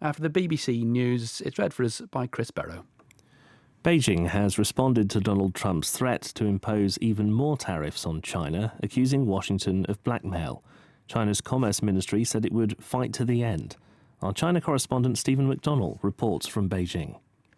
After the BBC News, it's read for us by Chris Berrow. Beijing has responded to Donald Trump's threat to impose even more tariffs on China, accusing Washington of blackmail. China's Commerce Ministry said it would fight to the end. Our China correspondent Stephen McDonnell reports from Beijing.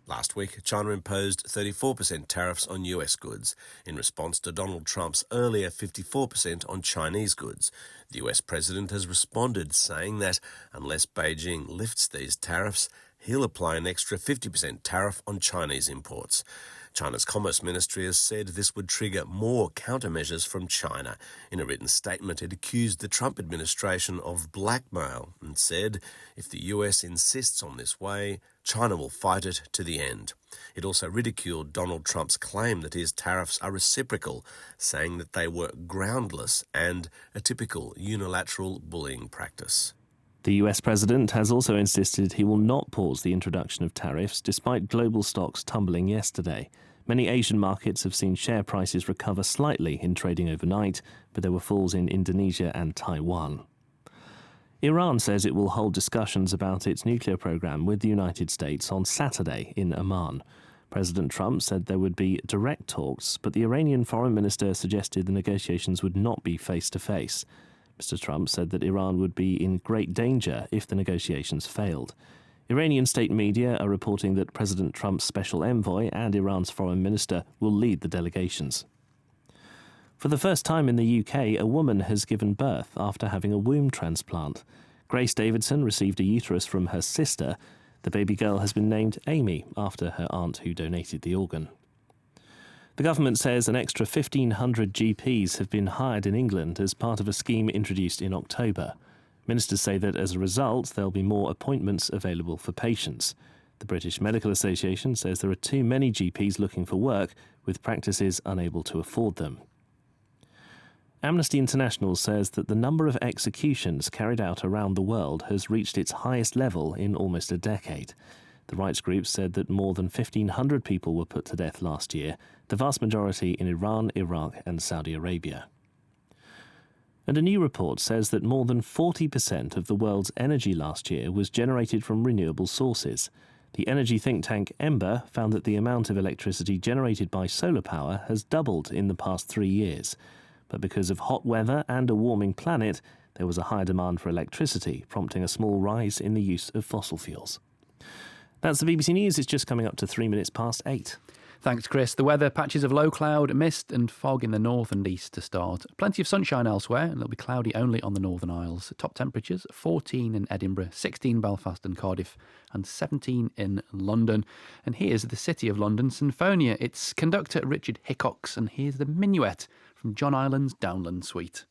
Last week, China imposed 34% tariffs on US goods in response to Donald Trump's earlier 54% on Chinese goods. The US president has responded, saying that unless Beijing lifts these tariffs, he'll apply an extra 50% tariff on Chinese imports. China's Commerce Ministry has said this would trigger more countermeasures from China. In a written statement, it accused the Trump administration of blackmail and said if the US insists on this way, China will fight it to the end. It also ridiculed Donald Trump's claim that his tariffs are reciprocal, saying that they were groundless and a typical unilateral bullying practice. The US president has also insisted he will not pause the introduction of tariffs despite global stocks tumbling yesterday. Many Asian markets have seen share prices recover slightly in trading overnight, but there were falls in Indonesia and Taiwan. Iran says it will hold discussions about its nuclear program with the United States on Saturday in Amman. President Trump said there would be direct talks, but the Iranian foreign minister suggested the negotiations would not be face-to-face. Mr. Trump said that Iran would be in great danger if the negotiations failed. Iranian state media are reporting that President Trump's special envoy and Iran's foreign minister will lead the delegations. For the first time in the UK, a woman has given birth after having a womb transplant. Grace Davidson received a uterus from her sister. The baby girl has been named Amy after her aunt who donated the organ. The government says an extra 1,500 GPs have been hired in England as part of a scheme introduced in October. Ministers say that as a result, there'll be more appointments available for patients. The British Medical Association says there are too many GPs looking for work, with practices unable to afford them. Amnesty International says that the number of executions carried out around the world has reached its highest level in almost a decade. The rights group said that more than 1,500 people were put to death last year, the vast majority in Iran, Iraq and Saudi Arabia. And a new report says that more than 40% of the world's energy last year was generated from renewable sources. The energy think tank Ember found that the amount of electricity generated by solar power has doubled in the past 3 years. But because of hot weather and a warming planet, there was a higher demand for electricity, prompting a small rise in the use of fossil fuels. That's the BBC News. It's just coming up to 3 minutes past 8. Thanks, Chris. The weather, patches of low cloud, mist and fog in the north and east to start. Plenty of sunshine elsewhere, and it'll be cloudy only on the Northern Isles. Top temperatures, 14 in Edinburgh, 16 Belfast and Cardiff, and 17 in London. And here's the City of London Sinfonia. It's conductor Richard Hickox, and here's the Minuet from John Ireland's Downland Suite.